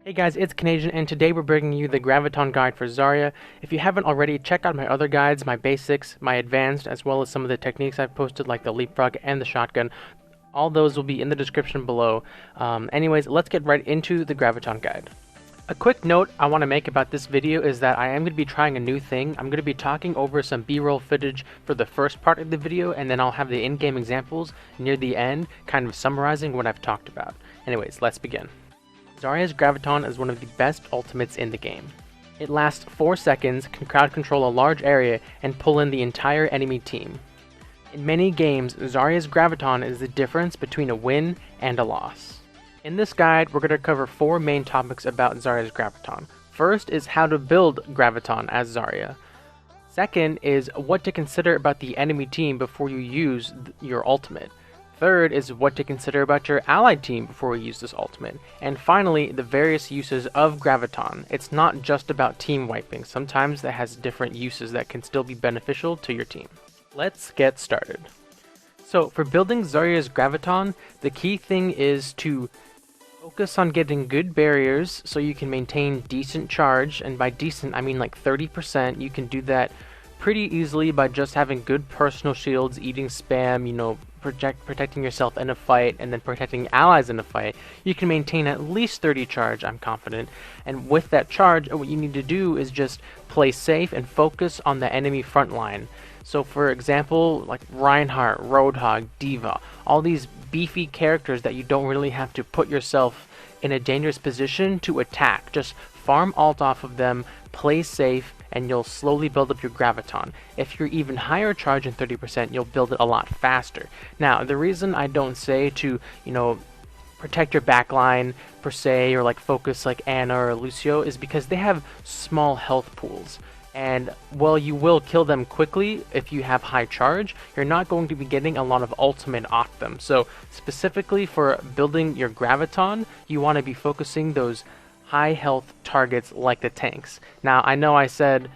Hey guys, it's Canadian, and today we're bringing you the Graviton guide for Zarya. If you haven't already, check out my other guides, my basics, my advanced, as well as some of the techniques I've posted like the leapfrog and the shotgun. All those will be in the description below. Anyways, let's get right into the Graviton guide. A quick note I want to make about this video is that I am going to be trying a new thing. I'm going to be talking over some B-roll footage for the first part of the video, and then I'll have the in-game examples near the end, kind of summarizing what I've talked about. Anyways, let's begin. Zarya's Graviton is one of the best ultimates in the game. It lasts 4 seconds, can crowd control a large area, and pull in the entire enemy team. In many games, Zarya's Graviton is the difference between a win and a loss. In this guide, we're going to cover 4 main topics about Zarya's Graviton. First is how to build Graviton as Zarya. Second is what to consider about the enemy team before you use your ultimate. Third is what to consider about your allied team before you use this ultimate. And finally, the various uses of Graviton. It's not just about team wiping. Sometimes that has different uses that can still be beneficial to your team. Let's get started. So for building Zarya's Graviton, the key thing is to focus on getting good barriers so you can maintain decent charge, and by decent I mean like 30%. You can do that pretty easily by just having good personal shields, eating spam, protecting yourself in a fight, and then protecting allies in a fight. You can maintain at least 30 charge, I'm confident. And with that charge, what you need to do is just play safe and focus on the enemy front line. So for example, like Reinhardt, Roadhog, D.Va, all these beefy characters that you don't really have to put yourself in a dangerous position to attack. Just farm ult off of them, play safe, and you'll slowly build up your Graviton. If you're even higher charge than 30%, you'll build it a lot faster. Now, the reason I don't say to, protect your backline per se, or like focus like Ana or Lucio, is because they have small health pools. And while you will kill them quickly if you have high charge, you're not going to be getting a lot of ultimate off them. So specifically for building your Graviton, you want to be focusing those high health targets like the tanks. Now I know I said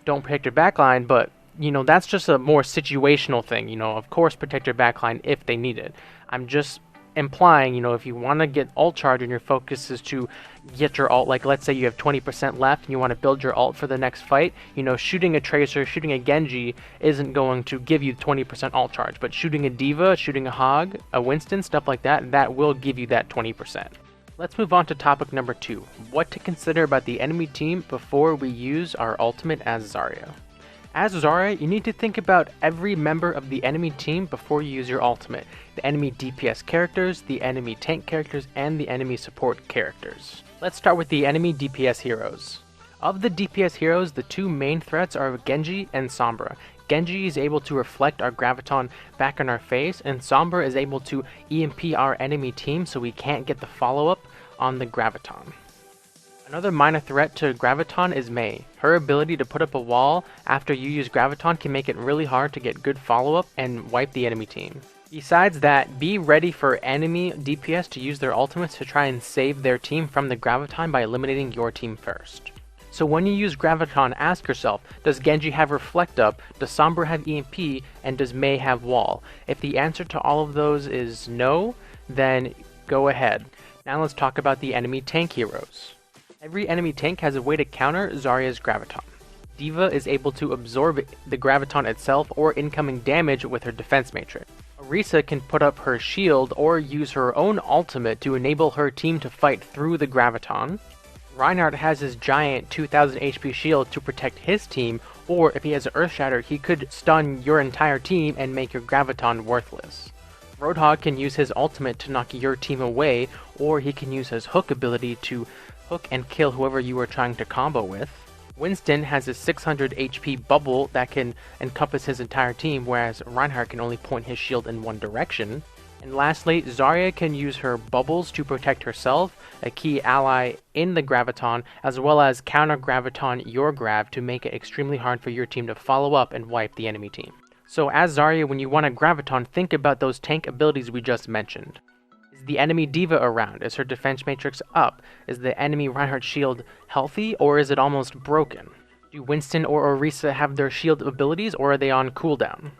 don't protect your backline, but that's just a more situational thing. Of course protect your backline if they need it. I'm just implying, if you want to get ult charge and your focus is to get your ult, like let's say you have 20% left and you want to build your ult for the next fight, shooting a Tracer, shooting a Genji isn't going to give you 20% ult charge, but shooting a D.Va, shooting a Hog, a Winston, stuff like that, that will give you that 20%. Let's move on to topic number 2, what to consider about the enemy team before we use our ultimate as Zarya. As Zarya, you need to think about every member of the enemy team before you use your ultimate. The enemy DPS characters, the enemy tank characters, and the enemy support characters. Let's start with the enemy DPS heroes. Of the DPS heroes, the 2 main threats are Genji and Sombra. Genji is able to reflect our Graviton back in our face, and Sombra is able to EMP our enemy team so we can't get the follow-up on the Graviton. Another minor threat to Graviton is Mei. Her ability to put up a wall after you use Graviton can make it really hard to get good follow-up and wipe the enemy team. Besides that, be ready for enemy DPS to use their ultimates to try and save their team from the Graviton by eliminating your team first. So when you use Graviton, ask yourself, does Genji have Reflect Up, does Sombra have EMP, and does Mei have Wall? If the answer to all of those is no, then go ahead. Now let's talk about the enemy tank heroes. Every enemy tank has a way to counter Zarya's Graviton. D.Va is able to absorb the Graviton itself or incoming damage with her defense matrix. Orisa can put up her shield or use her own ultimate to enable her team to fight through the Graviton. Reinhardt has his giant 2000 HP shield to protect his team, or if he has an Earth Shatter, he could stun your entire team and make your Graviton worthless. Roadhog can use his ultimate to knock your team away, or he can use his hook ability to hook and kill whoever you are trying to combo with. Winston has his 600 HP bubble that can encompass his entire team, whereas Reinhardt can only point his shield in one direction. And lastly, Zarya can use her bubbles to protect herself, a key ally in the Graviton, as well as counter Graviton your Grav to make it extremely hard for your team to follow up and wipe the enemy team. So as Zarya, when you want a Graviton, think about those tank abilities we just mentioned. Is the enemy D.Va around? Is her defense matrix up? Is the enemy Reinhardt shield healthy, or is it almost broken? Do Winston or Orisa have their shield abilities, or are they on cooldown?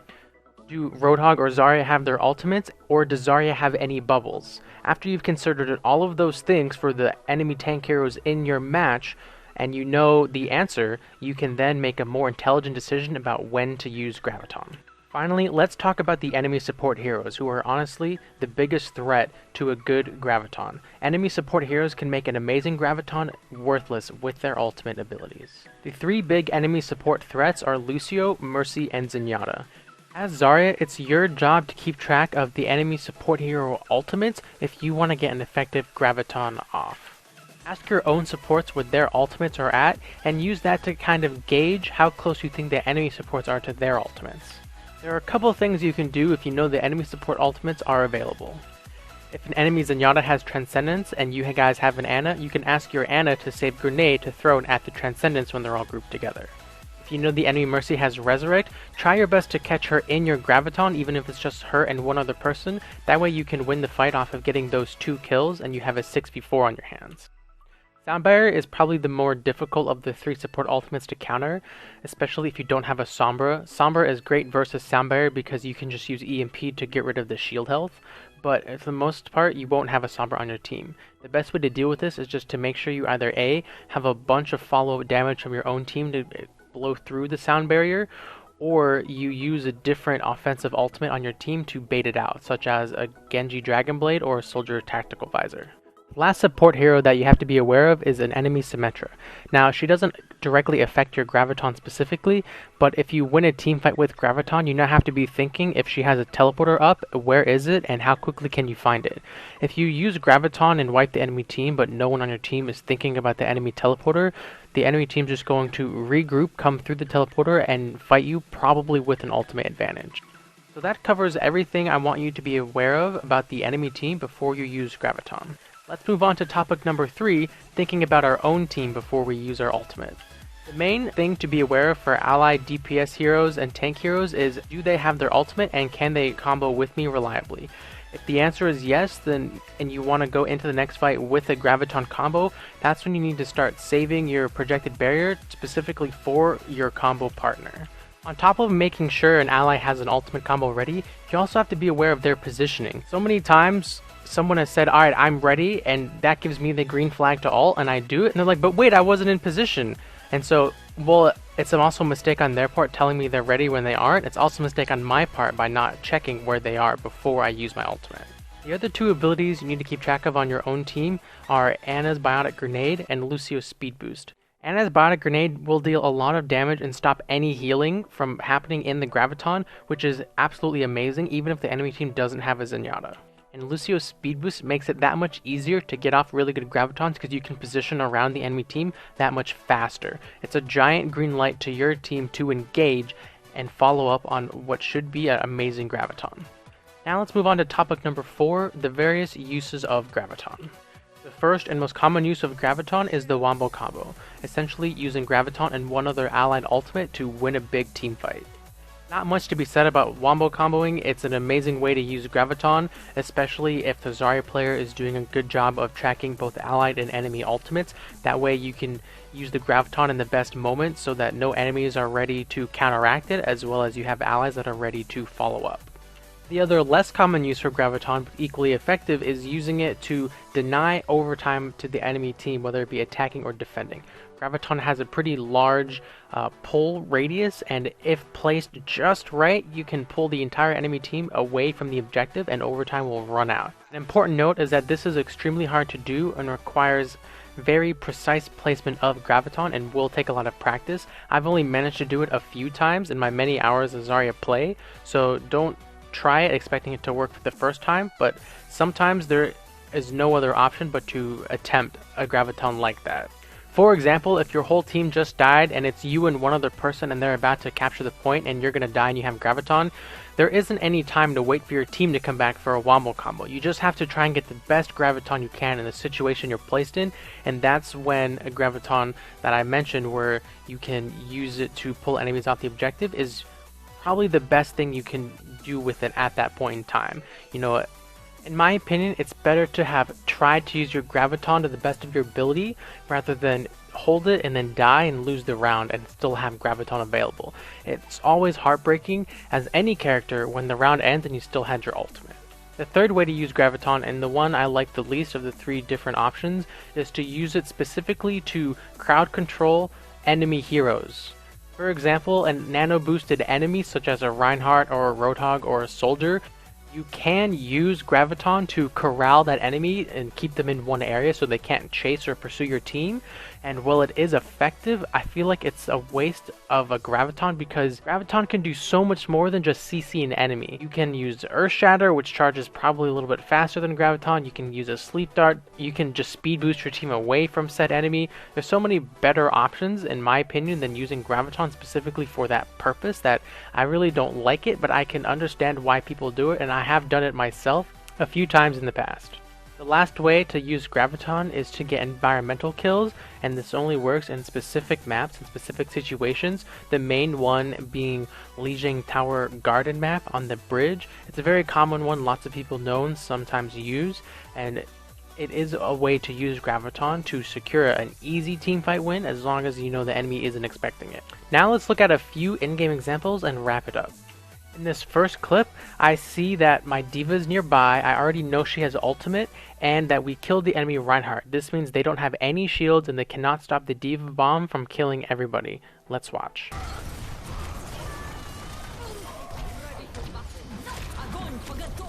Do Roadhog or Zarya have their ultimates, or does Zarya have any bubbles? After you've considered all of those things for the enemy tank heroes in your match, and you know the answer, you can then make a more intelligent decision about when to use Graviton. Finally, let's talk about the enemy support heroes, who are honestly the biggest threat to a good Graviton. Enemy support heroes can make an amazing Graviton worthless with their ultimate abilities. The three big enemy support threats are Lucio, Mercy, and Zenyatta. As Zarya, it's your job to keep track of the enemy support hero ultimates if you want to get an effective Graviton off. Ask your own supports what their ultimates are at, and use that to kind of gauge how close you think the enemy supports are to their ultimates. There are a couple of things you can do if you know the enemy support ultimates are available. If an enemy Zenyatta has Transcendence and you guys have an Ana, you can ask your Ana to save Grenade to throw at the Transcendence when they're all grouped together. If you know the enemy Mercy has Resurrect, try your best to catch her in your Graviton, even if it's just her and one other person. That way you can win the fight off of getting those 2 kills and you have a 6v4 on your hands. Sound Barrier is probably the more difficult of the 3 support ultimates to counter, especially if you don't have a Sombra. Sombra is great versus Sound Barrier because you can just use EMP to get rid of the shield health, but for the most part you won't have a Sombra on your team. The best way to deal with this is just to make sure you either A, have a bunch of follow-up damage from your own team to blow through the Sound Barrier, or you use a different offensive ultimate on your team to bait it out, such as a Genji Dragon Blade or a Soldier Tactical Visor. Last support hero that you have to be aware of is an enemy Symmetra. Now, she doesn't directly affect your Graviton specifically, but if you win a team fight with Graviton, you now have to be thinking if she has a teleporter up, where is it, and how quickly can you find it. If you use Graviton and wipe the enemy team, but no one on your team is thinking about the enemy teleporter, the enemy team's just going to regroup, come through the teleporter, and fight you, probably with an ultimate advantage. So that covers everything I want you to be aware of about the enemy team before you use Graviton. Let's move on to topic number 3, thinking about our own team before we use our ultimate. The main thing to be aware of for allied DPS heroes and tank heroes is, do they have their ultimate and can they combo with me reliably? If the answer is yes, then and you want to go into the next fight with a Graviton combo, that's when you need to start saving your projected barrier specifically for your combo partner. On top of making sure an ally has an ultimate combo ready, you also have to be aware of their positioning. So many times, someone has said, alright, I'm ready, and that gives me the green flag to ult, and I do it, and they're like, but wait, I wasn't in position. And so, well, it's also a mistake on their part telling me they're ready when they aren't. It's also a mistake on my part by not checking where they are before I use my ultimate. The other 2 abilities you need to keep track of on your own team are Ana's Biotic Grenade and Lucio's Speed Boost. Ana's Biotic Grenade will deal a lot of damage and stop any healing from happening in the Graviton, which is absolutely amazing even if the enemy team doesn't have a Zenyatta. And Lucio's Speed Boost makes it that much easier to get off really good Gravitons because you can position around the enemy team that much faster. It's a giant green light to your team to engage and follow up on what should be an amazing Graviton. Now let's move on to topic number 4, the various uses of Graviton. The first and most common use of Graviton is the Wombo combo, essentially using Graviton and one other allied ultimate to win a big team fight. Not much to be said about Wombo comboing. It's an amazing way to use Graviton, especially if the Zarya player is doing a good job of tracking both allied and enemy ultimates. That way you can use the Graviton in the best moments so that no enemies are ready to counteract it, as well as you have allies that are ready to follow up. The other less common use for Graviton, but equally effective, is using it to deny overtime to the enemy team, whether it be attacking or defending. Graviton has a pretty large pull radius, and if placed just right, you can pull the entire enemy team away from the objective and overtime will run out. An important note is that this is extremely hard to do and requires very precise placement of Graviton and will take a lot of practice. I've only managed to do it a few times in my many hours of Zarya play, so don't try it expecting it to work for the first time, but sometimes there is no other option but to attempt a Graviton like that. For example, if your whole team just died and it's you and one other person and they're about to capture the point and you're going to die and you have Graviton, there isn't any time to wait for your team to come back for a Wombo combo. You just have to try and get the best Graviton you can in the situation you're placed in, and that's when a Graviton that I mentioned where you can use it to pull enemies off the objective is probably the best thing you can do with it at that point in time. You know, In my opinion, it's better to have tried to use your Graviton to the best of your ability rather than hold it and then die and lose the round and still have Graviton available. It's always heartbreaking as any character when the round ends and you still had your ultimate. The third way to use Graviton, and the one I like the least of the three different options, is to use it specifically to crowd control enemy heroes. For example, a nano boosted enemy such as a Reinhardt or a Roadhog or a soldier, you can use Graviton to corral that enemy and keep them in one area so they can't chase or pursue your team. And while it is effective, I feel like it's a waste of a Graviton because Graviton can do so much more than just CC an enemy. You can use Earth Shatter, which charges probably a little bit faster than Graviton. You can use a Sleep Dart. You can just speed boost your team away from said enemy. There's so many better options, in my opinion, than using Graviton specifically for that purpose that I really don't like it, but I can understand why people do it, and I have done it myself a few times in the past. The last way to use Graviton is to get environmental kills, and this only works in specific maps and specific situations, the main one being Lijiang Tower Garden map on the bridge. It's a very common one, lots of people know and sometimes use, and it is a way to use Graviton to secure an easy teamfight win as long as you know the enemy isn't expecting it. Now let's look at a few in-game examples and wrap it up. In this first clip, I see that my D.Va is nearby, I already know she has ultimate, and that we killed the enemy Reinhardt. This means they don't have any shields and they cannot stop the D.Va bomb from killing everybody. Let's watch.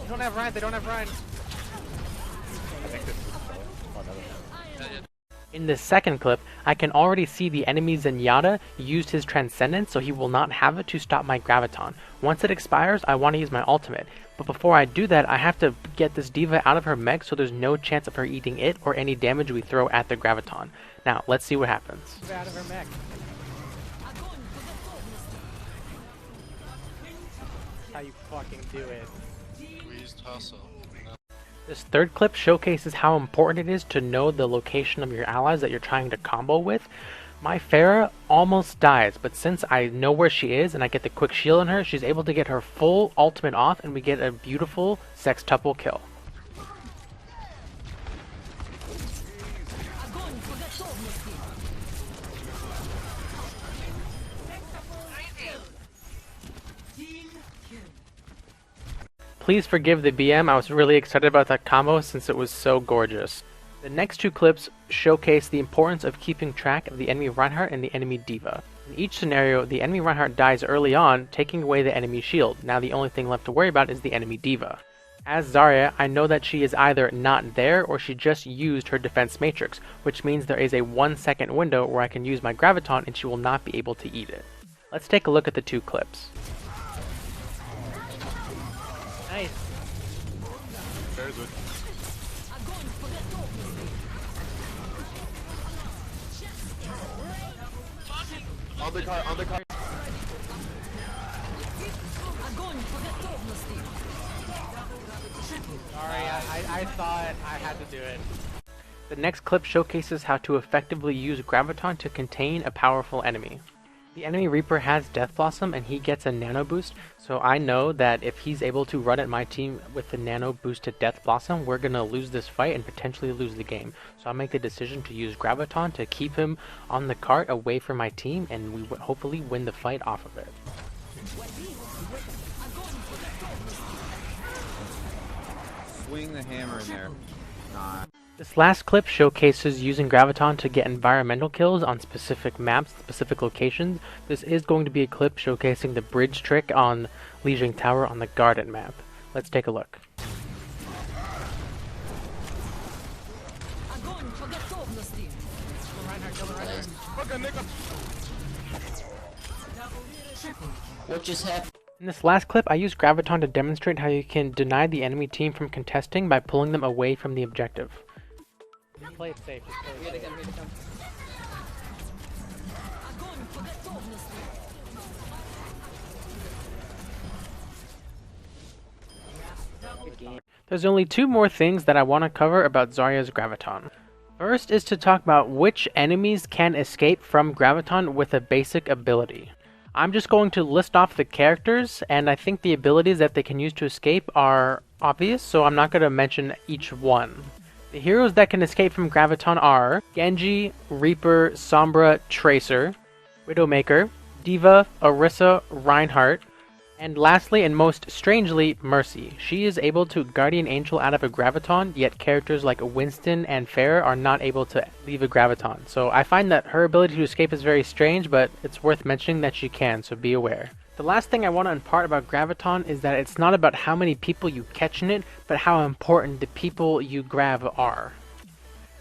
They don't have Ryan, they don't have Ryan. In this second clip, I can already see the enemy Zenyatta used his Transcendence, so he will not have it to stop my Graviton. Once it expires, I want to use my ultimate. But before I do that, I have to get this D.Va out of her mech so there's no chance of her eating it or any damage we throw at the Graviton. Now, let's see what happens. Out of her mech. How you fucking do it. Squeezed hustle. This third clip showcases how important it is to know the location of your allies that you're trying to combo with. My Pharah almost dies, but since I know where she is and I get the quick shield on her, she's able to get her full ultimate off and we get a beautiful sextuple kill. Please forgive the BM, I was really excited about that combo since it was so gorgeous. The next two clips showcase the importance of keeping track of the enemy Reinhardt and the enemy D.Va. In each scenario, the enemy Reinhardt dies early on, taking away the enemy shield. Now the only thing left to worry about is the enemy D.Va. As Zarya, I know that she is either not there or she just used her defense matrix, which means there is a 1 second window where I can use my Graviton and she will not be able to eat it. Let's take a look at the two clips. Nice. Very good. On the car, on the car. Sorry, I saw it. I had to do it. The next clip showcases how to effectively use Graviton to contain a powerful enemy. The enemy Reaper has Death Blossom and he gets a nano boost, so I know that if he's able to run at my team with the nano boosted Death Blossom, we're gonna lose this fight and potentially lose the game. So I make the decision to use Graviton to keep him on the cart away from my team and we hopefully win the fight off of it. Swing the hammer in there. This last clip showcases using Graviton to get environmental kills on specific maps, specific locations. This is going to be a clip showcasing the bridge trick on Lijiang Tower on the Garden map. Let's take a look. What just happened? In this last clip, I used Graviton to demonstrate how you can deny the enemy team from contesting by pulling them away from the objective. Just play it safe. Just play it safe. There's only two more things that I want to cover about Zarya's Graviton. First is to talk about which enemies can escape from Graviton with a basic ability. I'm just going to list off the characters, and I think the abilities that they can use to escape are obvious, so I'm not going to mention each one. The heroes that can escape from Graviton are Genji, Reaper, Sombra, Tracer, Widowmaker, Diva, Orisa, Reinhardt, and lastly and most strangely, Mercy. She is able to Guardian Angel out of a Graviton, yet characters like Winston and Pharah are not able to leave a Graviton. So I find that her ability to escape is very strange, but it's worth mentioning that she can, so be aware. The last thing I want to impart about Graviton is that it's not about how many people you catch in it, but how important the people you grab are.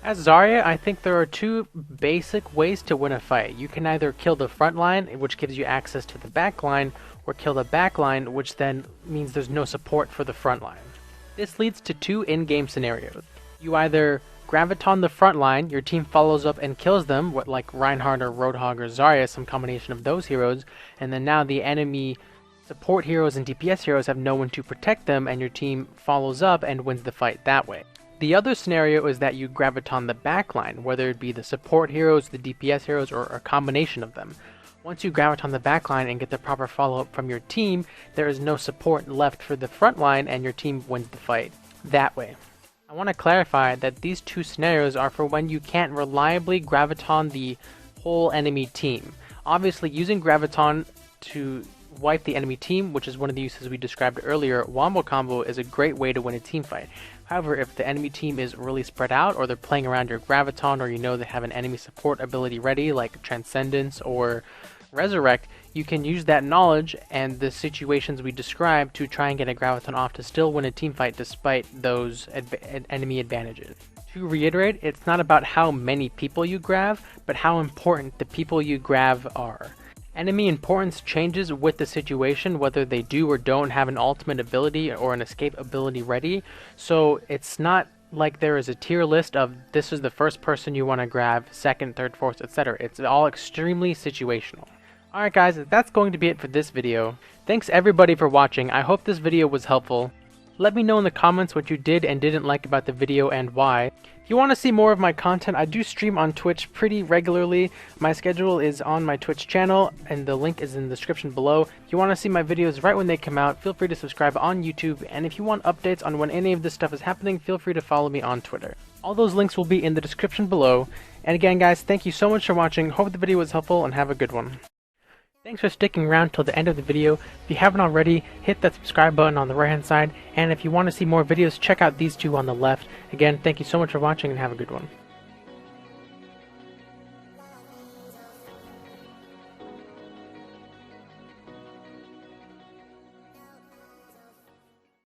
As Zarya, I think there are two basic ways to win a fight. You can either kill the front line, which gives you access to the back line, or kill the back line, which then means there's no support for the front line. This leads to two in-game scenarios. You either Graviton the front line, your team follows up and kills them, like Reinhardt or Roadhog or Zarya, some combination of those heroes, and then now the enemy support heroes and DPS heroes have no one to protect them, and your team follows up and wins the fight that way. The other scenario is that you Graviton the backline, whether it be the support heroes, the DPS heroes, or a combination of them. Once you Graviton the backline and get the proper follow-up from your team, there is no support left for the front line and your team wins the fight that way. I want to clarify that these two scenarios are for when you can't reliably Graviton the whole enemy team. Obviously, using Graviton to wipe the enemy team, which is one of the uses we described earlier, Wombo Combo is a great way to win a team fight. However, if the enemy team is really spread out, or they're playing around your Graviton, or you know they have an enemy support ability ready, like Transcendence or Resurrect, you can use that knowledge and the situations we described to try and get a Graviton off to still win a team fight despite those enemy advantages. To reiterate, it's not about how many people you grab, but how important the people you grab are. Enemy importance changes with the situation, whether they do or don't have an ultimate ability or an escape ability ready, so it's not like there is a tier list of this is the first person you want to grab, second, third, fourth, etc. It's all extremely situational. Alright guys, that's going to be it for this video. Thanks everybody for watching. I hope this video was helpful. Let me know in the comments what you did and didn't like about the video and why. If you want to see more of my content, I do stream on Twitch pretty regularly. My schedule is on my Twitch channel and the link is in the description below. If you want to see my videos right when they come out, feel free to subscribe on YouTube, and if you want updates on when any of this stuff is happening, feel free to follow me on Twitter. All those links will be in the description below. And again guys, thank you so much for watching. Hope the video was helpful and have a good one. Thanks for sticking around till the end of the video. If you haven't already, hit that subscribe button on the right hand side, and if you want to see more videos, check out these two on the left. Again, thank you so much for watching and have a good one.